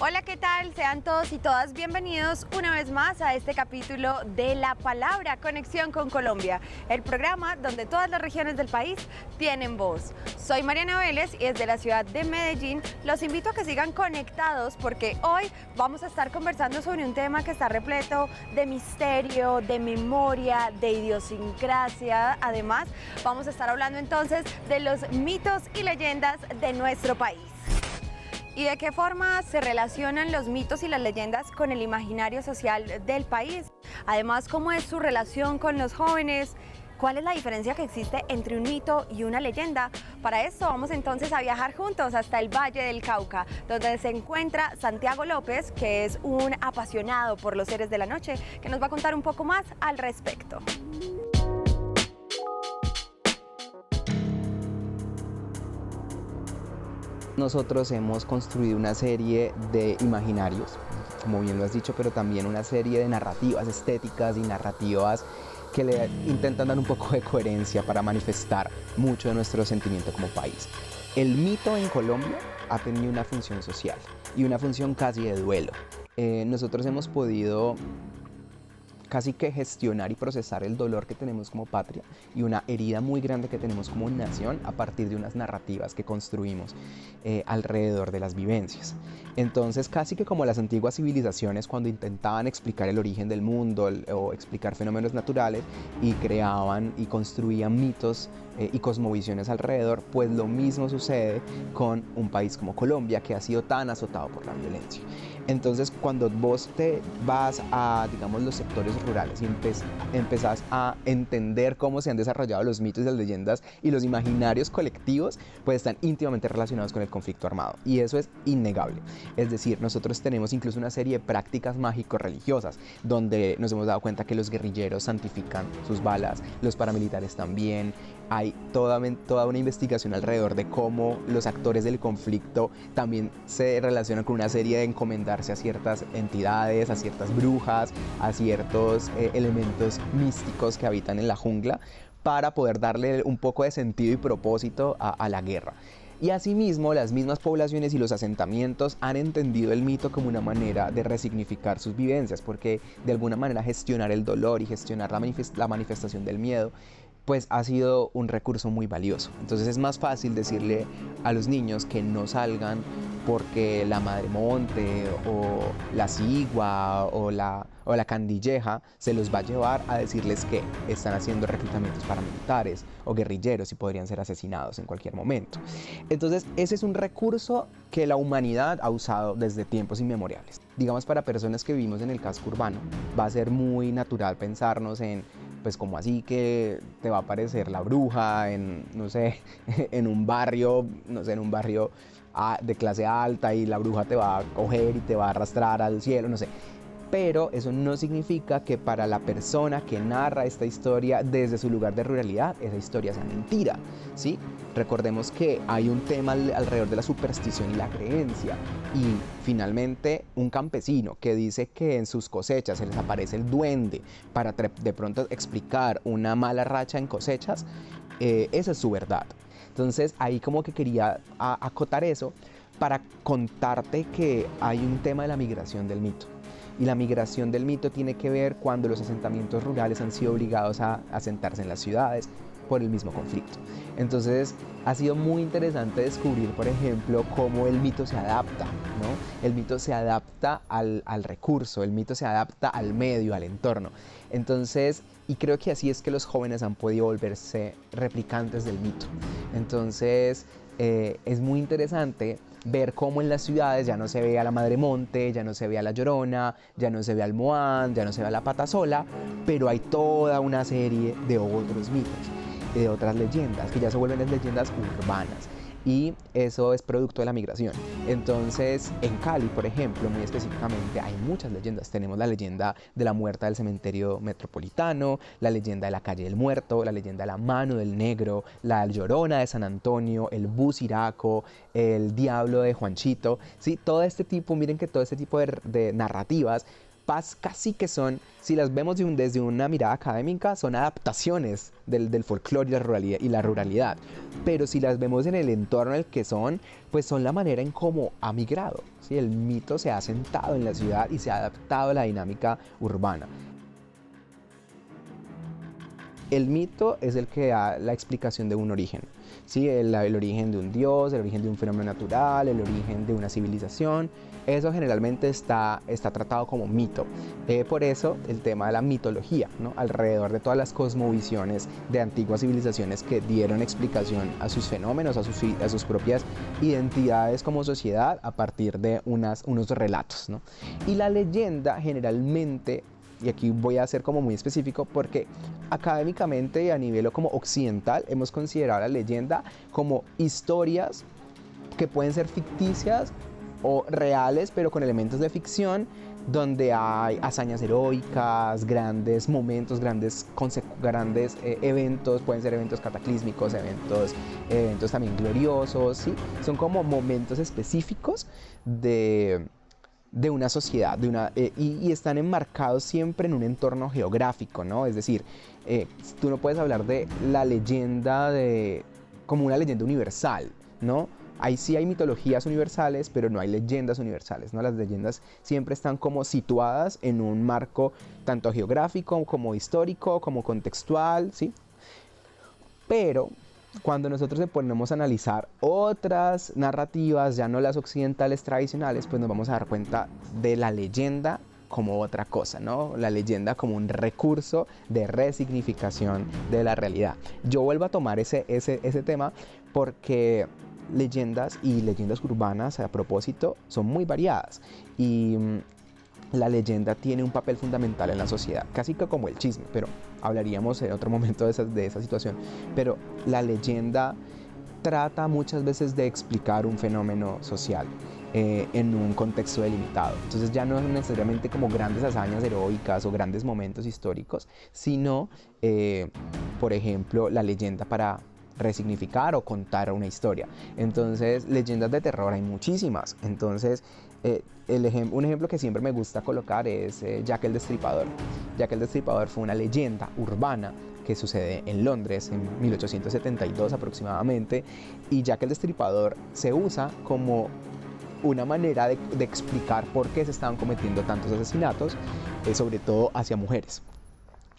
Hola, ¿qué tal? Sean todos y todas bienvenidos una vez más a este capítulo de La Palabra, Conexión con Colombia, el programa donde todas las regiones del país tienen voz. Soy Mariana Vélez y desde la ciudad de Medellín los invito a que sigan conectados porque hoy vamos a estar conversando sobre un tema que está repleto de misterio, de memoria, de idiosincrasia. Además, vamos a estar hablando entonces de los mitos y leyendas de nuestro país. ¿Y de qué forma se relacionan los mitos y las leyendas con el imaginario social del país? Además, ¿cómo es su relación con los jóvenes? ¿Cuál es la diferencia que existe entre un mito y una leyenda? Para esto vamos entonces a viajar juntos hasta el Valle del Cauca, donde se encuentra Santiago López, que es un apasionado por los seres de la noche, que nos va a contar un poco más al respecto. Nosotros hemos construido una serie de imaginarios, como bien lo has dicho, pero también una serie de narrativas estéticas y narrativas que le intentan dar un poco de coherencia para manifestar mucho de nuestro sentimiento como país. El mito en Colombia ha tenido una función social y una función casi de duelo. Nosotros hemos podido casi que gestionar y procesar el dolor que tenemos como patria y una herida muy grande que tenemos como nación a partir de unas narrativas que construimos alrededor de las vivencias. Entonces, casi que como las antiguas civilizaciones cuando intentaban explicar el origen del mundo o explicar fenómenos naturales y creaban y construían mitos y cosmovisiones alrededor, pues lo mismo sucede con un país como Colombia, que ha sido tan azotado por la violencia. Entonces, cuando vos te vas a, digamos, los sectores rurales y empezás a entender cómo se han desarrollado los mitos y las leyendas y los imaginarios colectivos, pues están íntimamente relacionados con el conflicto armado. Y eso es innegable. Es decir, nosotros tenemos incluso una serie de prácticas mágico-religiosas, donde nos hemos dado cuenta que los guerrilleros santifican sus balas, los paramilitares también. Hay toda una investigación alrededor de cómo los actores del conflicto también se relacionan con una serie de encomendarse a ciertas entidades, a ciertas brujas, a ciertos elementos místicos que habitan en la jungla para poder darle un poco de sentido y propósito a la guerra. Y asimismo, las mismas poblaciones y los asentamientos han entendido el mito como una manera de resignificar sus vivencias, porque de alguna manera gestionar el dolor y gestionar la manifestación del miedo pues ha sido un recurso muy valioso. Entonces es más fácil decirle a los niños que no salgan porque la madremonte o la cigua o la candilleja se los va a llevar a decirles que están haciendo reclutamientos paramilitares o guerrilleros y podrían ser asesinados en cualquier momento. Entonces ese es un recurso que la humanidad ha usado desde tiempos inmemoriales. Digamos, para personas que vivimos en el casco urbano va a ser muy natural pensarnos en pues como así que te va a aparecer la bruja en, no sé, en un barrio, no sé, en un barrio de clase alta y la bruja te va a coger y te va a arrastrar al cielo, no sé. Pero eso no significa que para la persona que narra esta historia desde su lugar de ruralidad, esa historia sea mentira, ¿sí? Recordemos que hay un tema alrededor de la superstición y la creencia. Y finalmente, un campesino que dice que en sus cosechas se les aparece el duende para de pronto explicar una mala racha en cosechas, esa es su verdad. Entonces, ahí como que quería acotar eso para contarte que hay un tema de la migración del mito. Y la migración del mito tiene que ver cuando los asentamientos rurales han sido obligados a asentarse en las ciudades por el mismo conflicto. Entonces ha sido muy interesante descubrir, por ejemplo, cómo el mito se adapta, ¿no? El mito se adapta al recurso, el mito se adapta al medio, al entorno. Entonces, y creo que así es que los jóvenes han podido volverse replicantes del mito. Entonces, es muy interesante ver cómo en las ciudades ya no se ve a la madremonte, ya no se ve a la llorona, ya no se ve al moán, ya no se ve a la pata sola, pero hay toda una serie de otros mitos, de otras leyendas, que ya se vuelven las leyendas urbanas. Y eso es producto de la migración. Entonces, en Cali, por ejemplo, muy específicamente, hay muchas leyendas. Tenemos la leyenda de la muerta del cementerio metropolitano, la leyenda de la calle del muerto, la leyenda de la mano del negro, la llorona de San Antonio, el buciraco, el diablo de Juanchito. Sí, todo este tipo, miren que todo este tipo de narrativas casi que son, si las vemos desde una mirada académica, son adaptaciones del folclore y la ruralidad. Pero si las vemos en el entorno en el que son, pues son la manera en cómo ha migrado, ¿sí? El mito se ha sentado en la ciudad y se ha adaptado a la dinámica urbana. El mito es el que da la explicación de un origen, ¿sí? El origen de un dios, el origen de un fenómeno natural, el origen de una civilización. Eso generalmente está tratado como mito. Por eso el tema de la mitología, ¿no? Alrededor de todas las cosmovisiones de antiguas civilizaciones que dieron explicación a sus fenómenos, a sus propias identidades como sociedad a partir de unos relatos, ¿no? Y la leyenda generalmente, y aquí voy a ser como muy específico porque académicamente y a nivel como occidental hemos considerado la leyenda como historias que pueden ser ficticias o reales, pero con elementos de ficción, donde hay hazañas heroicas, grandes momentos, grandes eventos, pueden ser eventos cataclísmicos, eventos también gloriosos, ¿sí? Son como momentos específicos de una sociedad, y están enmarcados siempre en un entorno geográfico, ¿no? Es decir, tú no puedes hablar de la leyenda como una leyenda universal, ¿no? Ahí sí hay mitologías universales, pero no hay leyendas universales, ¿no? Las leyendas siempre están como situadas en un marco tanto geográfico como histórico, como contextual, ¿sí? Pero cuando nosotros nos ponemos a analizar otras narrativas, ya no las occidentales tradicionales, pues nos vamos a dar cuenta de la leyenda como otra cosa, ¿no? La leyenda como un recurso de resignificación de la realidad. Yo vuelvo a tomar ese tema porque leyendas y leyendas urbanas, a propósito, son muy variadas y la leyenda tiene un papel fundamental en la sociedad, casi que como el chisme, pero hablaríamos en otro momento de esa situación. Pero la leyenda trata muchas veces de explicar un fenómeno social en un contexto delimitado. Entonces ya no es necesariamente como grandes hazañas heroicas o grandes momentos históricos, sino, por ejemplo, la leyenda para resignificar o contar una historia. Entonces, leyendas de terror hay muchísimas. Entonces, un ejemplo que siempre me gusta colocar es Jack el Destripador. Jack el Destripador fue una leyenda urbana que sucede en Londres en 1872 aproximadamente, y Jack el Destripador se usa como una manera de explicar por qué se estaban cometiendo tantos asesinatos, sobre todo hacia mujeres,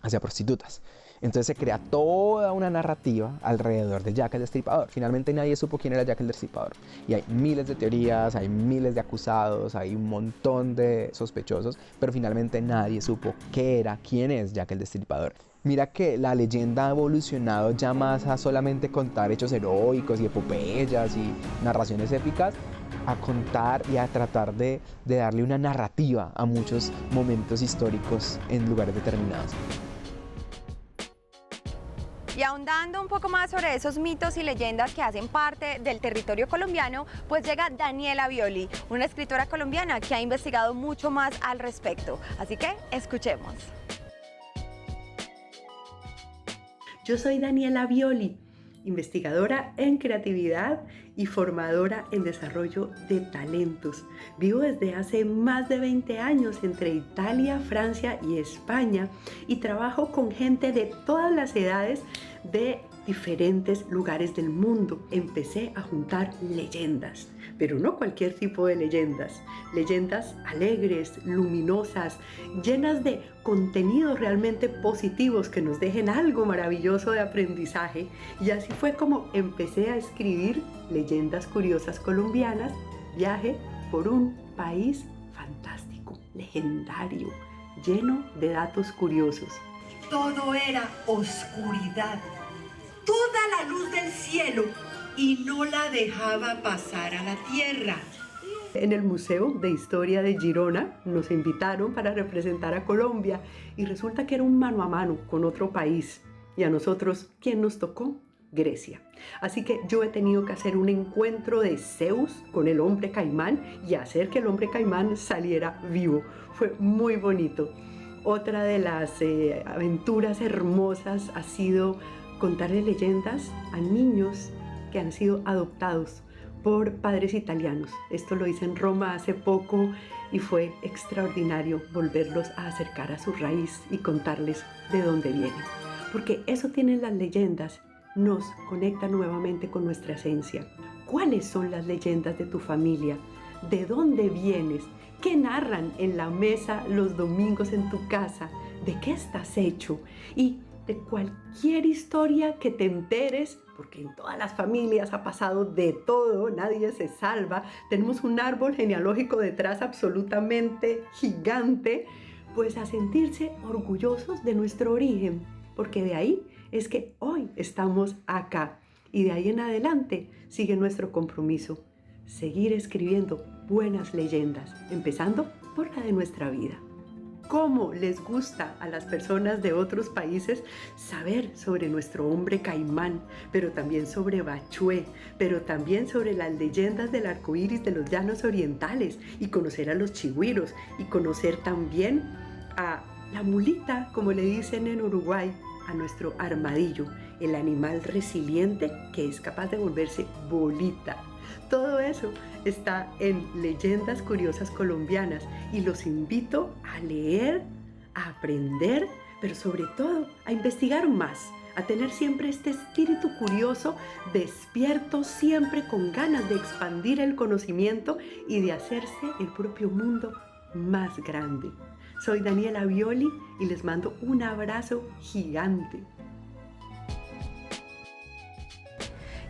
hacia prostitutas. Entonces se crea toda una narrativa alrededor de Jack el Destripador. Finalmente nadie supo quién era Jack el Destripador. Y hay miles de teorías, hay miles de acusados, hay un montón de sospechosos, pero finalmente nadie supo quién es Jack el Destripador. Mira que la leyenda ha evolucionado ya más a solamente contar hechos heroicos y epopeyas y narraciones épicas, a contar y a tratar de darle una narrativa a muchos momentos históricos en lugares determinados. Y ahondando un poco más sobre esos mitos y leyendas que hacen parte del territorio colombiano, pues llega Daniela Violi, una escritora colombiana que ha investigado mucho más al respecto. Así que escuchemos. Yo soy Daniela Violi, investigadora en creatividad y formadora en desarrollo de talentos. Vivo desde hace más de 20 años entre Italia, Francia y España y trabajo con gente de todas las edades de diferentes lugares del mundo. Empecé a juntar leyendas, pero no cualquier tipo de leyendas. Leyendas alegres, luminosas, llenas de contenidos realmente positivos que nos dejen algo maravilloso de aprendizaje. Y así fue como empecé a escribir Leyendas Curiosas Colombianas, viaje por un país fantástico, legendario, lleno de datos curiosos. Todo era oscuridad, toda la luz del cielo, y no la dejaba pasar a la tierra. En el Museo de Historia de Girona nos invitaron para representar a Colombia y resulta que era un mano a mano con otro país. Y a nosotros, ¿quién nos tocó? Grecia. Así que yo he tenido que hacer un encuentro de Zeus con el hombre caimán y hacer que el hombre caimán saliera vivo. Fue muy bonito. Otra de las aventuras hermosas ha sido contarle leyendas a niños que han sido adoptados por padres italianos. Esto lo hice en Roma hace poco y fue extraordinario volverlos a acercar a su raíz y contarles de dónde vienen. Porque eso tienen las leyendas, nos conecta nuevamente con nuestra esencia. ¿Cuáles son las leyendas de tu familia? ¿De dónde vienes? ¿Qué narran en la mesa los domingos en tu casa? ¿De qué estás hecho? Y de cualquier historia que te enteres, porque en todas las familias ha pasado de todo, nadie se salva, tenemos un árbol genealógico detrás absolutamente gigante, pues a sentirse orgullosos de nuestro origen, porque de ahí es que hoy estamos acá y de ahí en adelante sigue nuestro compromiso, seguir escribiendo buenas leyendas, empezando por la de nuestra vida. ¿Cómo les gusta a las personas de otros países saber sobre nuestro hombre caimán, pero también sobre Bachué, pero también sobre las leyendas del arco iris de los llanos orientales y conocer a los chigüiros y conocer también a la mulita, como le dicen en Uruguay, a nuestro armadillo, el animal resiliente que es capaz de volverse bolita? Todo eso está en Leyendas Curiosas Colombianas y los invito a leer, a aprender, pero sobre todo a investigar más, a tener siempre este espíritu curioso, despierto, siempre con ganas de expandir el conocimiento y de hacerse el propio mundo más grande. Soy Daniela Violi y les mando un abrazo gigante.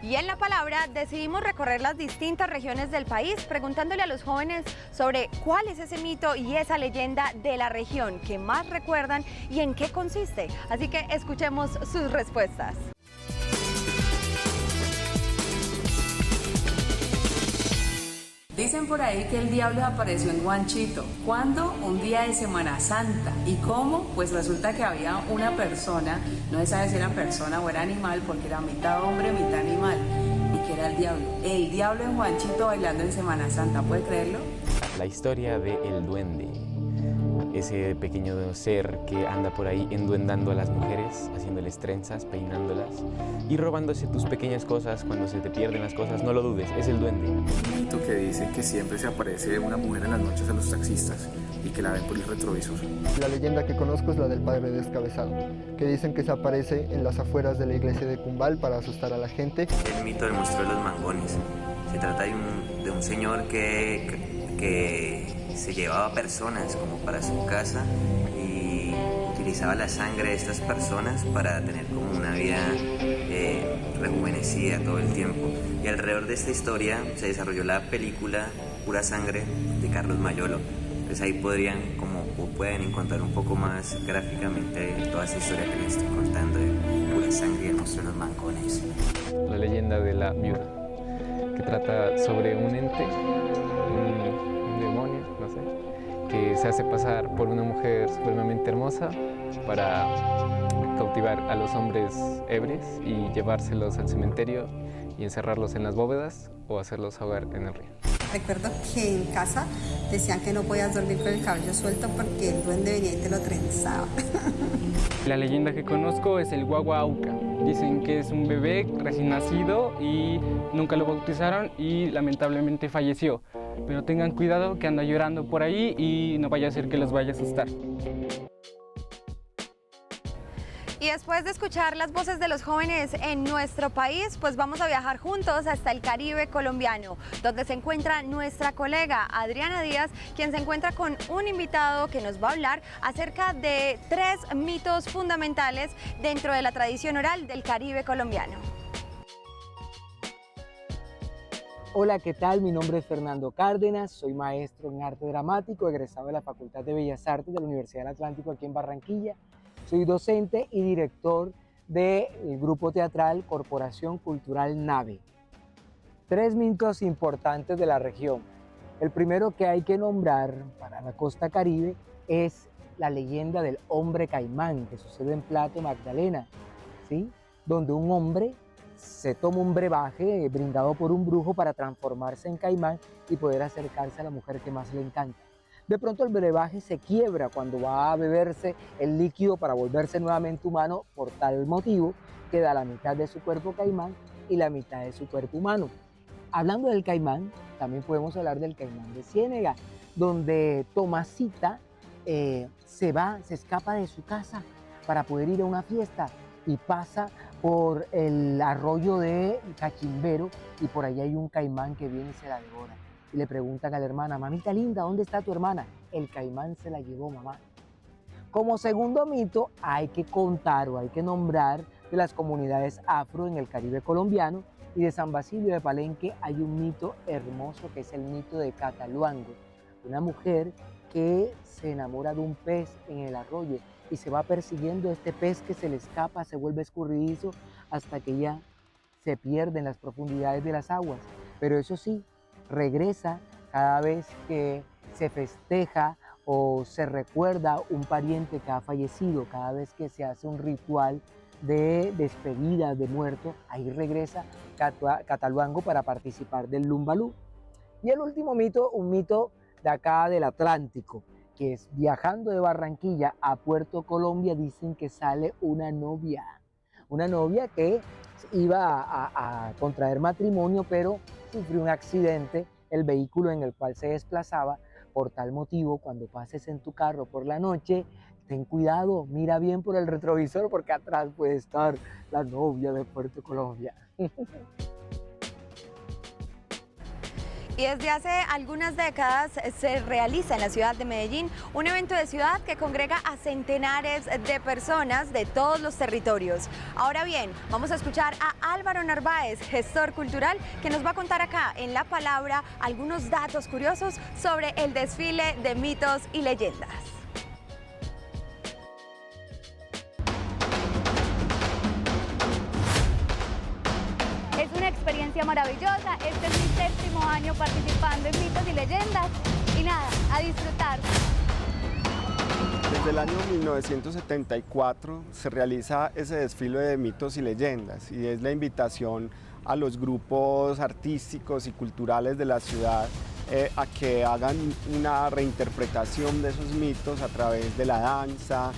Y en La Palabra decidimos recorrer las distintas regiones del país preguntándole a los jóvenes sobre cuál es ese mito y esa leyenda de la región que más recuerdan y en qué consiste. Así que escuchemos sus respuestas. Dicen por ahí que el diablo apareció en Juanchito. ¿Cuándo? Un día de Semana Santa. ¿Y cómo? Pues resulta que había una persona, no se sabe si era persona o era animal, porque era mitad hombre, mitad animal, y que era el diablo. El diablo en Juanchito bailando en Semana Santa, ¿puede creerlo? La historia de El Duende, ese pequeño ser que anda por ahí enduendando a las mujeres, haciéndoles trenzas, peinándolas y robándose tus pequeñas cosas cuando se te pierden las cosas. No lo dudes, es el duende. Un mito que dice que siempre se aparece una mujer en las noches a los taxistas y que la ven por el retrovisor. La leyenda que conozco es la del padre descabezado, que dicen que se aparece en las afueras de la iglesia de Cumbal para asustar a la gente. El mito del monstruo de los mangones. Se trata de un señor que se llevaba personas como para su casa y utilizaba la sangre de estas personas para tener como una vida rejuvenecida todo el tiempo. Y alrededor de esta historia se desarrolló la película Pura Sangre de Carlos Mayolo. Entonces ahí pueden encontrar un poco más gráficamente toda esta historia que les estoy contando de Pura Sangre y el monstruo de los mangones. La leyenda de la viuda, que trata sobre un ente, un demonio, no sé, que se hace pasar por una mujer supremamente hermosa para cautivar a los hombres ebrios y llevárselos al cementerio y encerrarlos en las bóvedas o hacerlos ahogar en el río. Recuerdo que en casa decían que no podías dormir con el cabello suelto porque el duende venía y te lo trenzaba. La leyenda que conozco es el guaguauca. Dicen que es un bebé recién nacido y nunca lo bautizaron y lamentablemente falleció. Pero tengan cuidado que anda llorando por ahí y no vaya a ser que los vaya a asustar. Y después de escuchar las voces de los jóvenes en nuestro país, pues vamos a viajar juntos hasta el Caribe colombiano, donde se encuentra nuestra colega Adriana Díaz, quien se encuentra con un invitado que nos va a hablar acerca de 3 mitos fundamentales dentro de la tradición oral del Caribe colombiano. Hola, ¿qué tal? Mi nombre es Fernando Cárdenas, soy maestro en arte dramático, egresado de la Facultad de Bellas Artes de la Universidad del Atlántico aquí en Barranquilla. Soy docente y director del grupo teatral Corporación Cultural Nave. 3 mitos importantes de la región. El primero que hay que nombrar para la costa caribe es la leyenda del hombre caimán, que sucede en Plato Magdalena, ¿sí? Donde un hombre se toma un brebaje brindado por un brujo para transformarse en caimán y poder acercarse a la mujer que más le encanta. De pronto el brebaje se quiebra cuando va a beberse el líquido para volverse nuevamente humano. Por tal motivo queda la mitad de su cuerpo caimán y la mitad de su cuerpo humano. Hablando del caimán, también podemos hablar del caimán de Ciénega, donde Tomasita se escapa de su casa para poder ir a una fiesta y pasa por el arroyo de Cachimbero y por allá hay un caimán que viene y se la devora. Y le preguntan a la hermana, mamita linda, ¿dónde está tu hermana? El caimán se la llevó, mamá. Como segundo mito, hay que contar o hay que nombrar de las comunidades afro en el Caribe colombiano, y de San Basilio de Palenque hay un mito hermoso que es el mito de Cataluango, una mujer que se enamora de un pez en el arroyo y se va persiguiendo este pez que se le escapa, se vuelve escurridizo hasta que ya se pierde en las profundidades de las aguas. Pero eso sí, regresa cada vez que se festeja o se recuerda un pariente que ha fallecido, cada vez que se hace un ritual de despedida de muerto, ahí regresa Cataluango para participar del Lumbalú. Y el último mito, un mito de acá del Atlántico, que es viajando de Barranquilla a Puerto Colombia, dicen que sale una novia que iba a contraer matrimonio, pero sufrió un accidente, el vehículo en el cual se desplazaba. Por tal motivo, cuando pases en tu carro por la noche, ten cuidado, mira bien por el retrovisor porque atrás puede estar la novia de Puerto Colombia. Y desde hace algunas décadas se realiza en la ciudad de Medellín un evento de ciudad que congrega a centenares de personas de todos los territorios. Ahora bien, vamos a escuchar a Álvaro Narváez, gestor cultural, que nos va a contar acá en La Palabra algunos datos curiosos sobre el desfile de mitos y leyendas. Es una experiencia maravillosa, este es mi 7º año participando en mitos y leyendas y nada, a disfrutar. Desde el año 1974 se realiza ese desfile de mitos y leyendas y es la invitación a los grupos artísticos y culturales de la ciudad a que hagan una reinterpretación de esos mitos a través de la danza,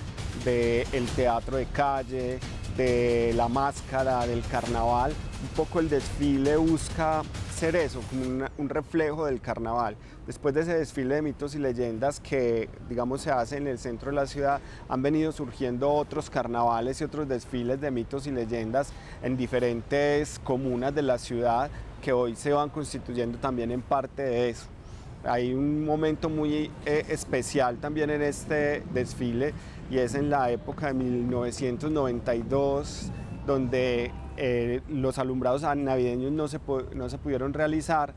del teatro de calle, de la máscara, del carnaval. Un poco el desfile busca ser eso, como un reflejo del carnaval. Después de ese desfile de mitos y leyendas que, digamos, se hace en el centro de la ciudad, han venido surgiendo otros carnavales y otros desfiles de mitos y leyendas en diferentes comunas de la ciudad que hoy se van constituyendo también en parte de eso. Hay un momento muy especial también en este desfile y es en la época de 1992, donde los alumbrados navideños no se pudieron realizar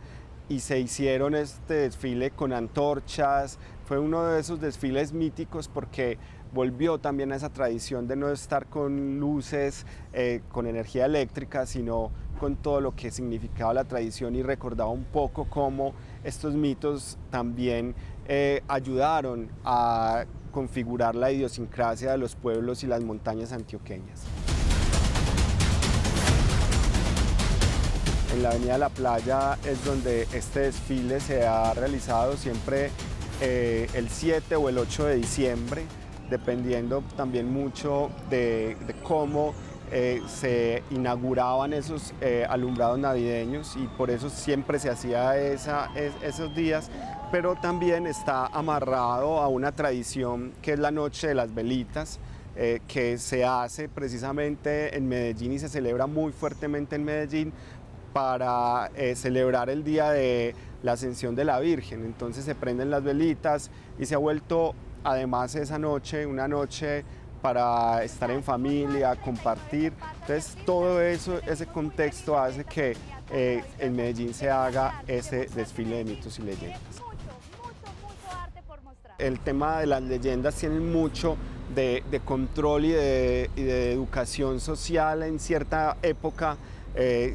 y se hicieron este desfile con antorchas. Fue uno de esos desfiles míticos porque volvió también a esa tradición de no estar con luces, con energía eléctrica, sino con todo lo que significaba la tradición y recordaba un poco cómo estos mitos también ayudaron a configurar la idiosincrasia de los pueblos y las montañas antioqueñas. En la Avenida La Playa es donde este desfile se ha realizado siempre el 7 o el 8 de diciembre, dependiendo también mucho de cómo se inauguraban esos alumbrados navideños y por eso siempre se hacía esos días, pero también está amarrado a una tradición que es la Noche de las Velitas, que se hace precisamente en Medellín y se celebra muy fuertemente en Medellín para celebrar el día de la Ascensión de la Virgen. Entonces se prenden las velitas y se ha vuelto además esa noche una noche para estar en familia, compartir. Entonces todo eso, ese contexto hace que en Medellín se haga ese desfile de mitos y leyendas. El tema de las leyendas tiene mucho de control y de educación social en cierta época,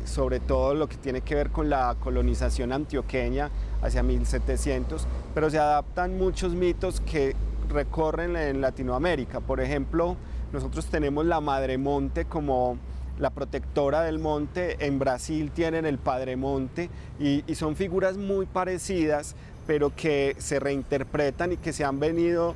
sobre todo lo que tiene que ver con la colonización antioqueña hacia 1700, pero se adaptan muchos mitos que recorren en Latinoamérica. Por ejemplo, nosotros tenemos la Madre Monte como la protectora del monte, en Brasil tienen el Padre Monte y son figuras muy parecidas, pero que se reinterpretan y que se han venido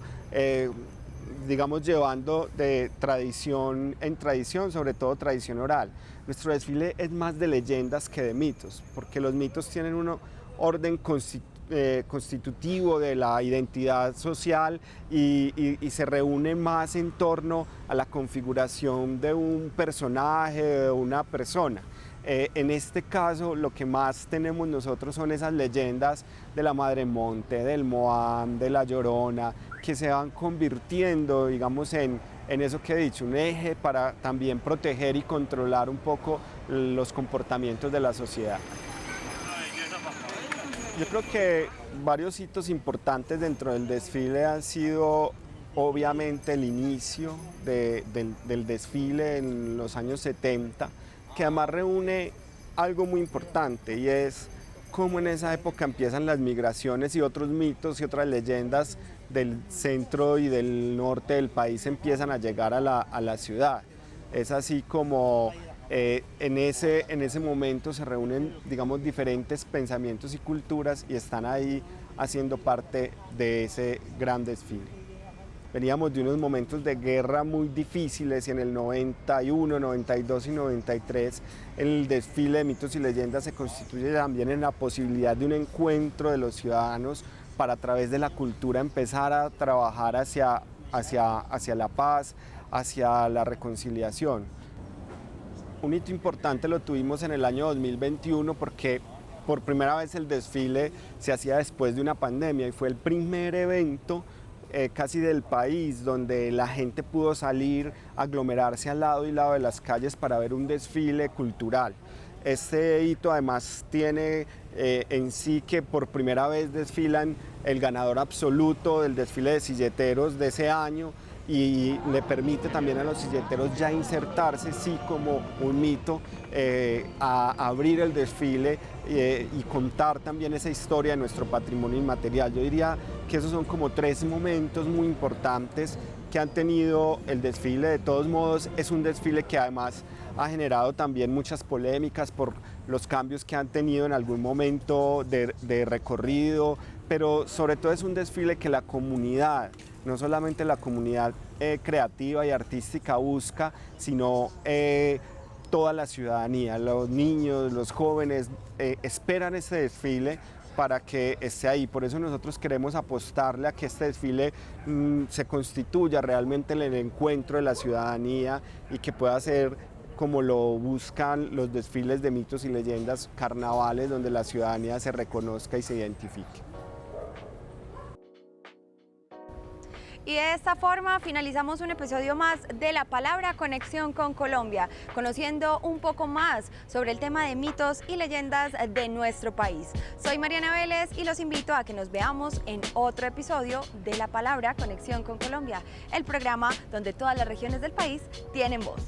digamos, llevando de tradición en tradición, sobre todo tradición oral. Nuestro desfile es más de leyendas que de mitos, porque los mitos tienen un orden constitutivo de la identidad social y se reúne más en torno a la configuración de un personaje, de una persona. En este caso, lo que más tenemos nosotros son esas leyendas de la Madre Monte, del Moam, de la Llorona, que se van convirtiendo, digamos, en eso que he dicho, un eje para también proteger y controlar un poco los comportamientos de la sociedad. Yo creo que varios hitos importantes dentro del desfile han sido, obviamente, el inicio del desfile en los años 70, que además reúne algo muy importante, y es cómo en esa época empiezan las migraciones y otros mitos y otras leyendas del centro y del norte del país empiezan a llegar a la ciudad. Es así como en ese momento se reúnen, digamos, diferentes pensamientos y culturas y están ahí haciendo parte de ese gran desfile. Veníamos de unos momentos de guerra muy difíciles y en el 91, 92 y 93 el desfile de mitos y leyendas se constituye también en la posibilidad de un encuentro de los ciudadanos para, a través de la cultura, empezar a trabajar hacia la paz, hacia la reconciliación. Un hito importante lo tuvimos en el año 2021 porque por primera vez el desfile se hacía después de una pandemia y fue el primer evento casi del país donde la gente pudo salir, aglomerarse al lado y lado de las calles para ver un desfile cultural. Este hito además tiene en sí que por primera vez desfilan el ganador absoluto del desfile de silleteros de ese año y le permite también a los silleteros ya insertarse, sí, como un mito, a abrir el desfile y contar también esa historia de nuestro patrimonio inmaterial. Yo diría que esos son como 3 momentos muy importantes que han tenido el desfile. De todos modos, es un desfile que además ha generado también muchas polémicas por los cambios que han tenido en algún momento de recorrido, pero sobre todo es un desfile que la comunidad, no solamente la comunidad creativa y artística busca, sino toda la ciudadanía, los niños, los jóvenes esperan este desfile para que esté ahí. Por eso nosotros queremos apostarle a que este desfile se constituya realmente en el encuentro de la ciudadanía y que pueda ser, como lo buscan los desfiles de mitos y leyendas, carnavales donde la ciudadanía se reconozca y se identifique. Y de esta forma finalizamos un episodio más de La Palabra Conexión con Colombia, conociendo un poco más sobre el tema de mitos y leyendas de nuestro país. Soy Mariana Vélez y los invito a que nos veamos en otro episodio de La Palabra Conexión con Colombia, el programa donde todas las regiones del país tienen voz.